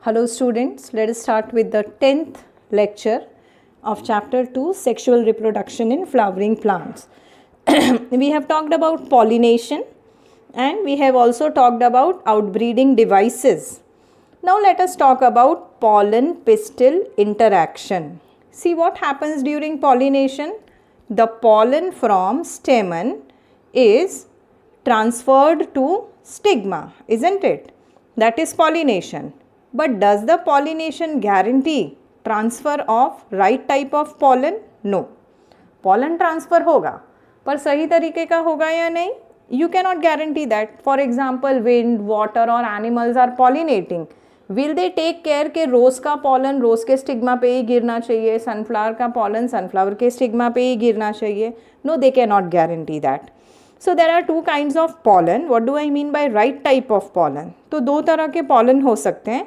Hello students, let us start with the 10th lecture of chapter 2, sexual reproduction in flowering plants. We have talked about pollination and we have also talked about outbreeding devices. Now let us talk about pollen pistil interaction. See what happens during pollination. The pollen from stamen is transferred to stigma, isn't it? That is pollination. But does the pollination guarantee transfer of right type of pollen? No. Pollen transfer होगा, पर सही तरीके का होगा या नहीं? You cannot guarantee that. For example, wind, water or animals are pollinating. Will they take care कि रोज का pollen रोज के स्टिग्मा पे ही गिरना चाहिए, sunflower का pollen sunflower के स्टिग्मा पे ही गिरना चाहिए? No, they cannot guarantee that. So there are two kinds of pollen. What do I mean by right type of pollen? तो दो तरह के pollen हो सकते हैं,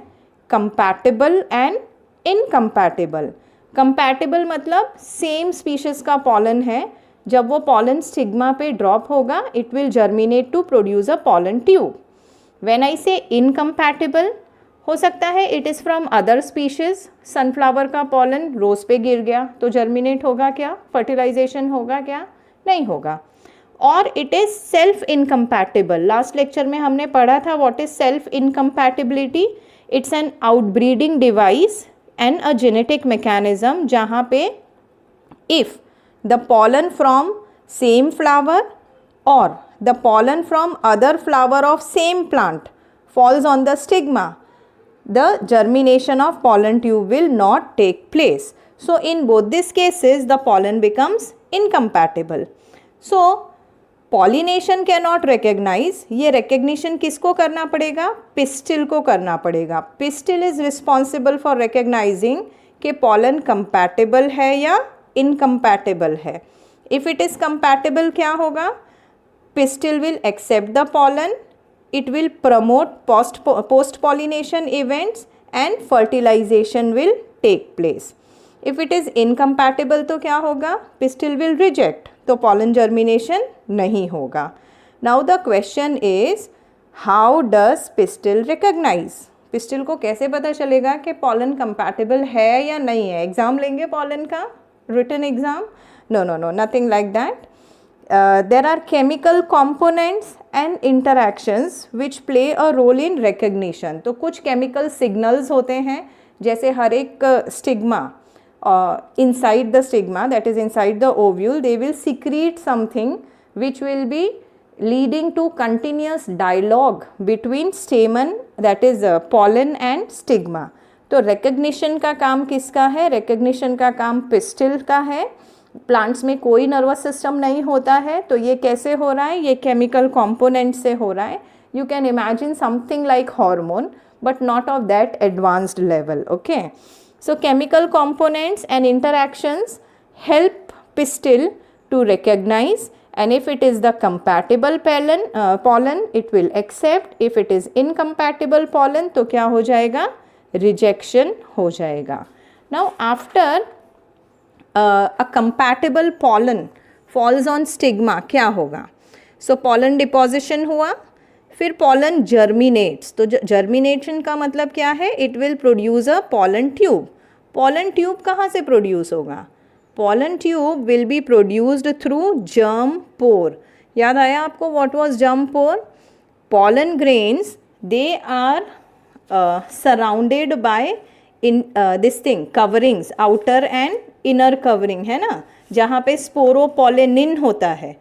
compatible and incompatible. Compatible मतलब same species का pollen है, जब वो pollen stigma पे drop होगा, it will germinate to produce a pollen tube. When I say incompatible, हो सकता है it is from other species. sunflower का pollen rose पे गिर गया तो germinate होगा क्या? fertilization होगा क्या? नहीं होगा. और it is self incompatible. Last lecture में हमने पढ़ा था what is self incompatibility. It's an outbreeding device and a genetic mechanism जहाँ पे if the pollen from same flower और the pollen from other flower of same plant falls on the stigma, the germination of pollen tube will not take place. So in both these cases the pollen becomes incompatible. So pollination can not recognise. ये recognition किसको करना पड़ेगा? Pistil को करना पड़ेगा. Pistil is responsible for recognising कि pollen compatible है या इनकम्पैटिबल है. इफ इट इज़ कंपैटिबल क्या होगा? Pistil will accept the pollen, it will promote post pollination events and fertilisation will take place. If it is incompatible तो क्या होगा? Pistil will reject, तो पॉलन जर्मिनेशन नहीं होगा. Now the question is how does pistil recognise. Pistil को कैसे पता चलेगा कि पॉलन कंपैटिबल है या नहीं है? एग्जाम लेंगे पॉलन का, written exam? No no no, nothing like that. There are chemical components and interactions which play a role in recognition. तो कुछ केमिकल सिग्नल्स होते हैं, जैसे हर एक stigma inside the stigma, that is inside the ovule, they will secrete something which will be leading to continuous dialogue between stamen, that is pollen and stigma. तो recognition का काम किसका है? recognition का काम pistil का है. प्लांट्स में कोई नर्वस सिस्टम नहीं होता है, तो ये कैसे हो रहा है? ये केमिकल कंपोनेंट से हो रहा है. You can imagine something like hormone but not of that advanced level. Okay, so chemical components and interactions help pistil to recognize, and if it is the compatible pollen it will accept. If it is incompatible pollen तो क्या हो जाएगा? rejection हो जाएगा. Now after a compatible pollen falls on stigma क्या होगा? So pollen deposition हुआ, फिर pollen germinates. तो germination का मतलब क्या है? It will produce a pollen tube. pollen tube कहाँ से produce होगा? pollen tube will be produced through germ pore. याद आया आपको what was germ pore? pollen grains, they are surrounded by this thing, coverings, outer and inner covering है ना, जहाँ पे sporopollenin होता है.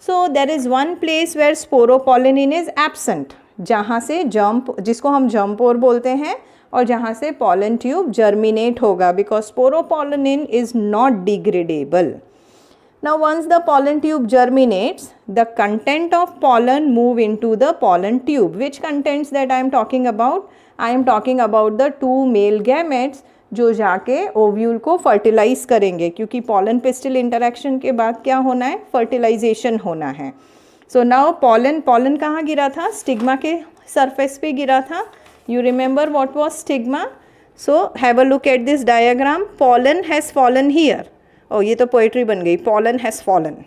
So there is one place where sporopollenin is absent, जहाँ से जिसको हम germ pore बोलते हैं, और जहाँ से pollen tube germinate होगा, because sporopollenin is not degradable. Now once the pollen tube germinates, the content of pollen move into the pollen tube. Which contents that I am talking about? I am talking about the two male gametes जो जाके ovule को fertilise करेंगे, क्योंकि pollen pistil interaction के बाद क्या होना है? फर्टिलाइजेशन होना है. So now pollen कहाँ गिरा था? स्टिग्मा के सरफेस पे गिरा था. You remember what was stigma? So have a look at this diagram. Pollen has fallen here. Oh, ये तो poetry बन गई. Pollen has fallen.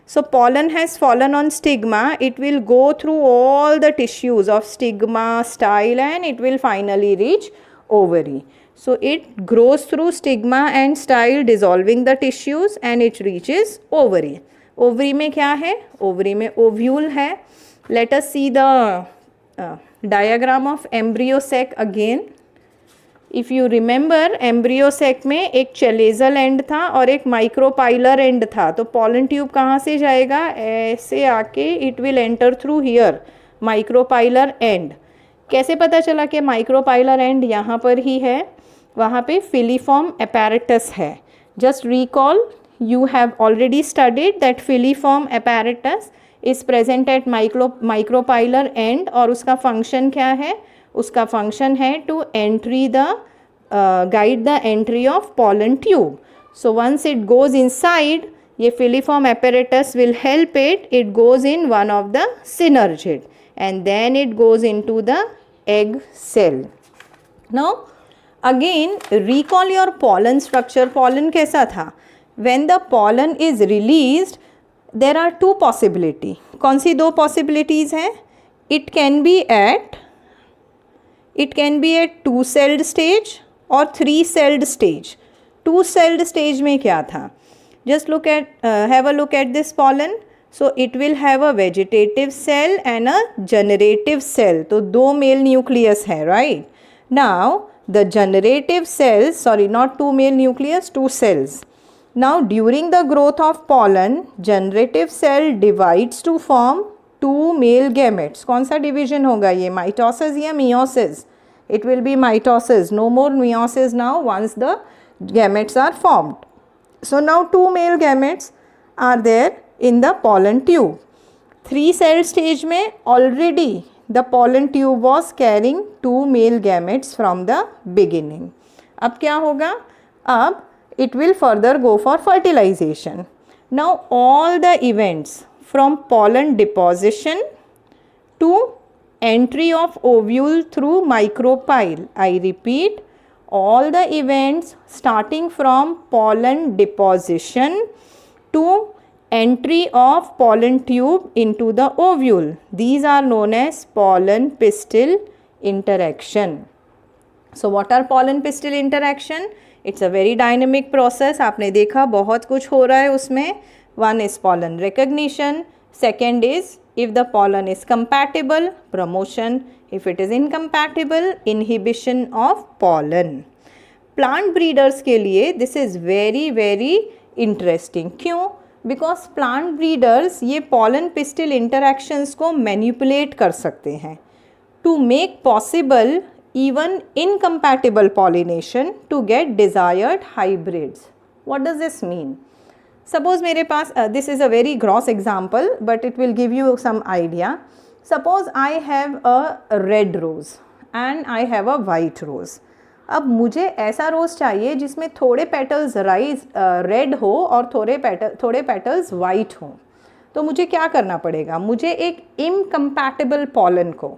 So pollen has fallen on stigma. It will go through all the tissues of stigma, style, and it will finally reach ovary. So it grows through stigma and style, dissolving the tissues, and it reaches ovary. Ovary में क्या है? Ovary में ovule है. Let us see the diagram of embryo sac again. If you remember, embryo sac में एक chalazal and था और एक माइक्रोपाइलर एंड था. तो pollen tube कहाँ से जाएगा? ऐसे आके it will enter through here, micropylar and. कैसे पता चला कि माइक्रोपाइलर एंड यहाँ पर ही है? वहाँ पे फिलीफॉर्म apparatus है. Just recall, you have already studied that filiform apparatus is present at micropylar end और उसका फंक्शन क्या है? उसका फंक्शन है to entry the guide the entry of pollen tube. So once it goes inside, ये filiform apparatus will help it. It goes in one of the synergid and then it goes into the egg cell. Now again recall your pollen structure. Pollen कैसा था? When the pollen is released, there are two possibility. कौन सी दो possibilities हैं? It can be at two-celled stage or three-celled stage. Two-celled stage में क्या था? Just have a look at this pollen. So it will have a vegetative cell and a generative cell. तो दो male nucleus है, right? Now the generative cells, sorry, not two male nucleus, two cells. Now during the growth of pollen, generative cell divides to form two male gametes. कौन सा division होगा ये? Mitosis या meiosis? It will be mitosis. No more meiosis now once the gametes are formed. So now two male gametes are there in the pollen tube. Three-cell stage में already the pollen tube was carrying two male gametes from the beginning. अब क्या होगा? अब it will further go for fertilization. Now all the events from pollen deposition to entry of ovule through micropyle. I repeat, all the events starting from pollen deposition to entry of pollen tube into the ovule. These are known as pollen pistil interaction. So what are pollen pistil interaction? It's a very dynamic process. आपने देखा बहुत कुछ हो रहा है उसमें. One is pollen recognition. Second is if the pollen is compatible, promotion. If it is incompatible, inhibition of pollen. Plant breeders के लिए this is very very interesting. क्यों? Because plant breeders ये pollen pistil interactions को manipulate कर सकते हैं to make possible even incompatible pollination to get desired hybrids. What does this mean? Suppose मेरे पास this is a very gross example but it will give you some idea. Suppose I have a red rose and I have a white rose. अब मुझे ऐसा रोज़ चाहिए जिसमें थोड़े petals red हो और थोड़े पेटल्स वाइट हो. तो मुझे क्या करना पड़ेगा? मुझे एक इनकम्पैटिबल पॉलन को,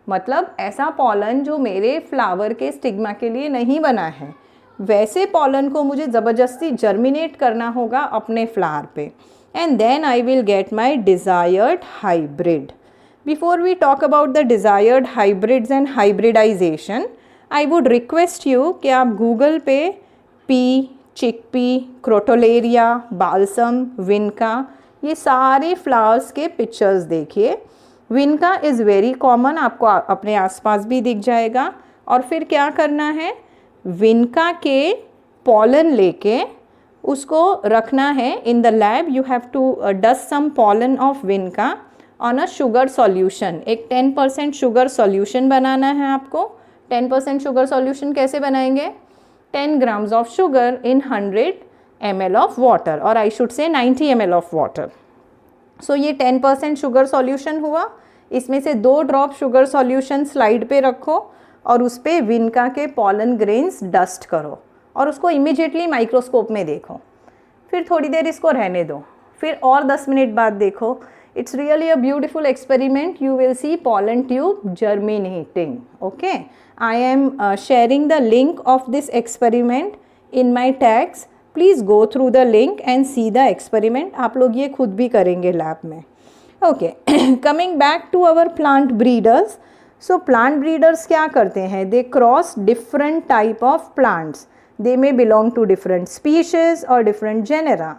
मतलब ऐसा पॉलन जो मेरे फ्लावर के स्टिग्मा के लिए नहीं बना है, वैसे पॉलन को मुझे ज़बरदस्ती जर्मिनेट करना होगा अपने फ्लावर पे. And then I will get my desired hybrid. Before we talk about the desired hybrids and hybridisation, I would request you कि आप गूगल पे pea, chickpea, crotalaria, balsam, vinca, ये सारे फ्लावर्स के पिक्चर्स देखिए. विनका इज़ वेरी कॉमन, आपको अपने आसपास भी दिख जाएगा. और फिर क्या करना है? विनका के पॉलन लेके उसको रखना है in the lab. You have to dust some pollen of vinca on a sugar solution. एक 10% शुगर सॉल्यूशन बनाना है आपको. 10% शुगर सॉल्यूशन कैसे बनाएंगे? 10 grams of sugar in 100 ml of water, और I should say 90 ml of water. सो ये 10% sugar solution हुआ. इसमें से 2 ड्रॉप शुगर सॉल्यूशन स्लाइड पे रखो और उस पर विनका के पॉलन ग्रेन्स डस्ट करो और उसको इमीडिएटली माइक्रोस्कोप में देखो. फिर थोड़ी देर इसको रहने दो, फिर और 10 मिनट बाद देखो. It's really a beautiful experiment. You will see pollen tube germinating. Okay, I am sharing the link of this experiment in my tags. Please go through the link and see the experiment. आप लोग ये खुद भी करेंगे lab में. Okay, coming back to our plant breeders. So plant breeders क्या करते हैं, they cross different type of plants, they may belong to different species और different genera.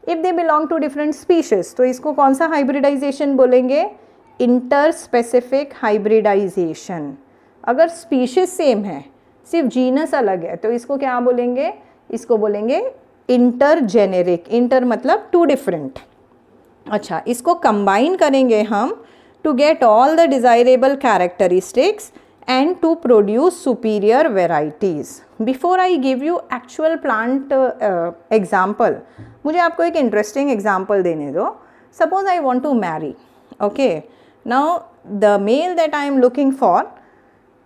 If they belong to different species तो इसको कौन सा hybridisation बोलेंगे, interspecific hybridisation. अगर स्पीशीज सेम है, सिर्फ जीनस अलग है, तो इसको क्या बोलेंगे, इसको बोलेंगे इंटर जेनेरिक. इंटर मतलब टू डिफरेंट. अच्छा, इसको कंबाइन करेंगे हम to get all the desirable characteristics and to produce superior varieties. Before I give you actual plant example, मुझे आपको एक interesting example देने दो. Suppose I want to marry, okay? Now the male that I am looking for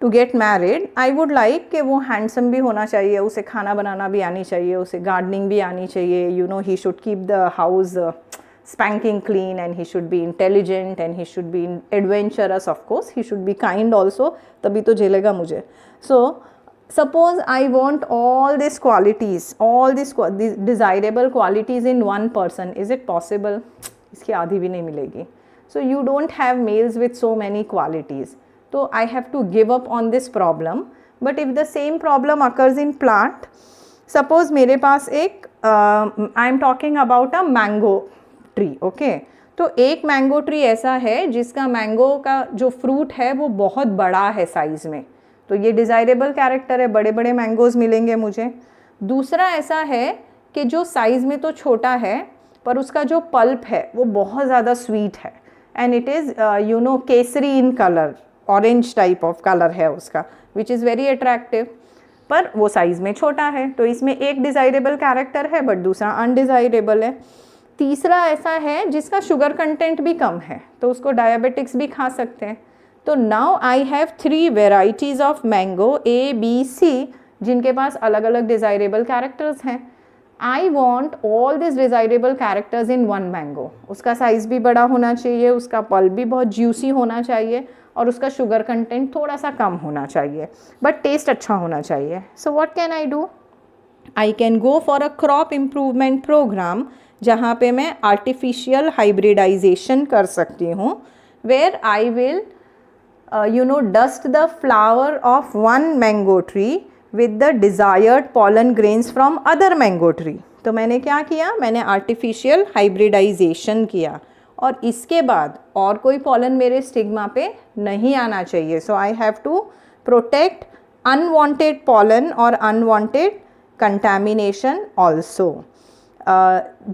to get married, I would like कि वो handsome भी होना चाहिए, उसे खाना बनाना भी आनी चाहिए, उसे gardening भी आनी चाहिए, you know, he should keep the house spanking clean, and he should be intelligent, and he should be adventurous, of course he should be kind also, तभी तो झेलेगा मुझे. So suppose I want all these qualities, all these desirable qualities in one person. Is it possible? इसकी आधी भी नहीं मिलेगी. So you don't have males with so many qualities, so I have to give up on this problem. But if the same problem occurs in plant, suppose मेरे पास एक I am talking about a mango tree, okay. तो एक mango tree ऐसा है जिसका mango का जो fruit है वो बहुत बड़ा है साइज़ में, तो ये डिज़ायरेबल कैरेक्टर है, बड़े बड़े मैंगोज़ मिलेंगे मुझे. दूसरा ऐसा है कि जो साइज़ में तो छोटा है पर उसका जो पल्प है वो बहुत ज़्यादा स्वीट है, and it is you know Kesari in colour, orange type of colour है उसका, विच इज़ वेरी अट्रैक्टिव, पर वो साइज़ में छोटा है. तो इसमें एक डिज़ायरेबल कैरेक्टर है बट दूसरा अनडिज़ायरेबल है. तीसरा ऐसा है जिसका शुगर कंटेंट भी कम है, तो उसको डायबिटिक्स भी खा सकते हैं. तो now I have 3 varieties of mango A, B, C, जिनके पास अलग अलग डिज़ायरेबल कैरेक्टर्स हैं. I want all this desirable characters in one mango. उसका साइज़ भी बड़ा होना चाहिए, उसका पल्प भी बहुत ज्यूसी होना चाहिए, और उसका शुगर कंटेंट थोड़ा सा कम होना चाहिए, बट टेस्ट अच्छा होना चाहिए. So what can I do, I can go for a crop improvement programme जहाँ पे मैं आर्टिफिशियल हाइब्रिडाइजेशन कर सकती हूँ, where I will you know dust the flower of one mango tree with the desired pollen grains from other mango tree. तो मैंने क्या किया, मैंने आर्टिफिशियल हाइब्रिडाइजेशन किया, और इसके बाद और कोई पॉलन मेरे स्टिग्मा पे नहीं आना चाहिए. So I have to protect unwanted pollen और unwanted contamination also.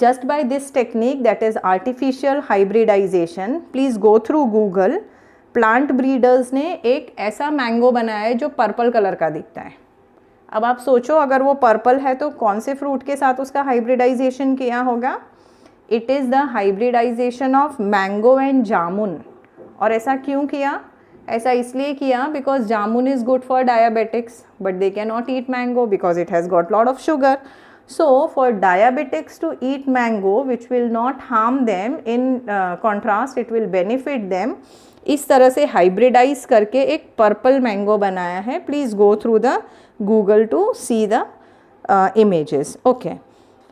Just by this technique, that is artificial hybridization, please go through Google. Plant breeders ने एक ऐसा मैंगो बनाया है जो पर्पल कलर का दिखता है. अब आप सोचो, अगर वो पर्पल है तो कौन से फ्रूट के साथ उसका हाइब्रिडाइजेशन किया होगा. It is the hybridisation of mango and jamun. और ऐसा क्यों किया, ऐसा इसलिए किया because jamun is good for diabetics, but they can not eat mango because it has got lot of sugar. So for diabetics to eat mango, which will not harm them, in contrast it will benefit them. इस तरह से hybridise करके एक purple mango बनाया है. Please go through the Google to see the images. Okay,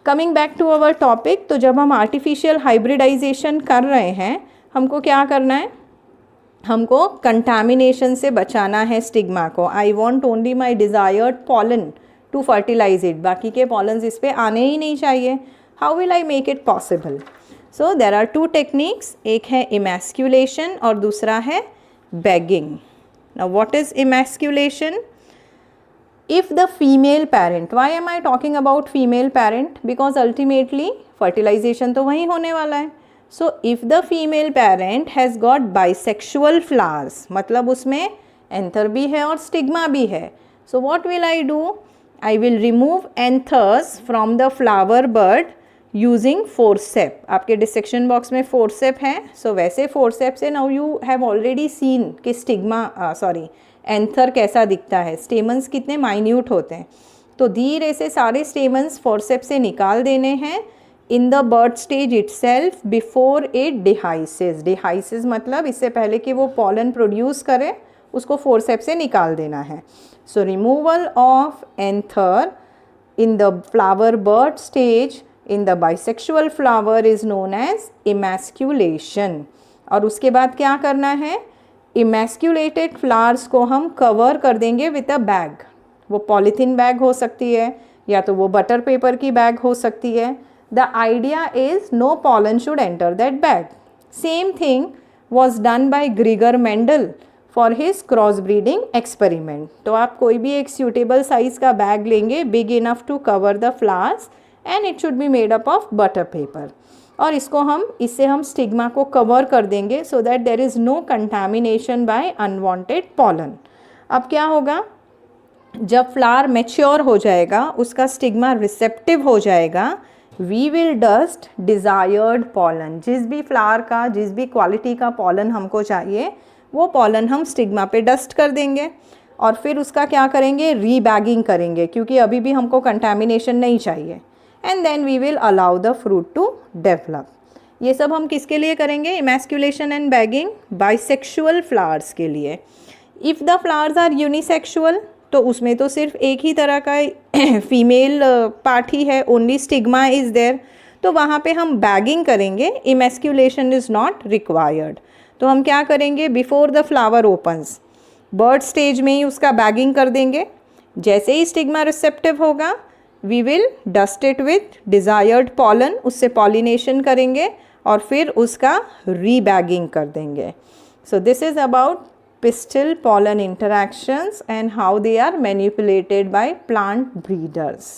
coming back to our topic. तो जब हम आर्टिफिशियल हाइब्रिडाइजेशन कर रहे हैं, हमको क्या करना है, हमको कंटामिनेशन से बचाना है स्टिग्मा को. I want only my desired pollen to fertilise it. बाकी के पॉलन्स इस पर आने ही नहीं चाहिए. How will I make it possible? So there are 2 techniques. एक है इमैस्क्यूलेशन और दूसरा है bagging. Now what is emasculation? If the female parent, why am I talking about female parent? Because ultimately fertilisation तो वहीं होने वाला है. So if the female parent has got bisexual flowers, मतलब उसमें एंथर भी है और स्टिग्मा भी है. So what will I do? I will remove anthers from the flower bud using forceps. आपके डिसेक्शन बॉक्स में forceps है. सो वैसे forceps से now you have already seen कि स्टिग्मा एंथर कैसा दिखता है, स्टेमन्स कितने माइन्यूट होते हैं. तो धीरे से सारे स्टेमन्स forceps से निकाल देने हैं in the bud stage itself before it dehisces. dehisces मतलब इससे पहले कि वो pollen प्रोड्यूस करे, उसको forceps से निकाल देना है. So removal of anther in the flower bud stage in the bisexual flower is known as emasculation. और उसके बाद क्या करना है? इमेस्क्यूलेटेड फ्लावर्स को हम कवर कर देंगे विथ अ बैग. वो पॉलीथीन बैग हो सकती है या तो वो बटर पेपर की बैग हो सकती है. The idea is no pollen should enter that bag. Same thing was done by Gregor Mendel for his cross breeding experiment. तो आप कोई भी एक सूटेबल साइज का बैग लेंगे, big enough to cover the flowers, and it should be made up of butter paper. और इससे हम स्टिग्मा को कवर कर देंगे so that there is no contamination by unwanted pollen. अब क्या होगा, जब फ्लावर मैच्योर हो जाएगा, उसका स्टिग्मा रिसेप्टिव हो जाएगा, we will dust desired pollen. जिस भी फ्लावर का, जिस भी क्वालिटी का पॉलन हमको चाहिए, वो पॉलन हम स्टिग्मा पे डस्ट कर देंगे. और फिर उसका क्या करेंगे, रीबैगिंग करेंगे, क्योंकि अभी भी हमको कंटामिनेशन नहीं चाहिए. And then we will allow the fruit to develop. ये सब हम किसके लिए करेंगे, emasculation and bagging, bisexual flowers के लिए. If the flowers are unisexual, तो उसमें तो सिर्फ एक ही तरह का फीमेल पार्ट ही है, ओनली स्टिग्मा इज़ देयर, तो वहाँ पे हम बैगिंग करेंगे. Emasculation is not required. तो हम क्या करेंगे, before the flower opens, bird stage में ही उसका बैगिंग कर देंगे. जैसे ही स्टिग्मा रिसेप्टिव होगा, we will dust it with desired pollen, उससे पॉलिनेशन करेंगे और फिर उसका रीबैगिंग कर देंगे. So this is about pistil pollen interactions and how they are manipulated by plant breeders.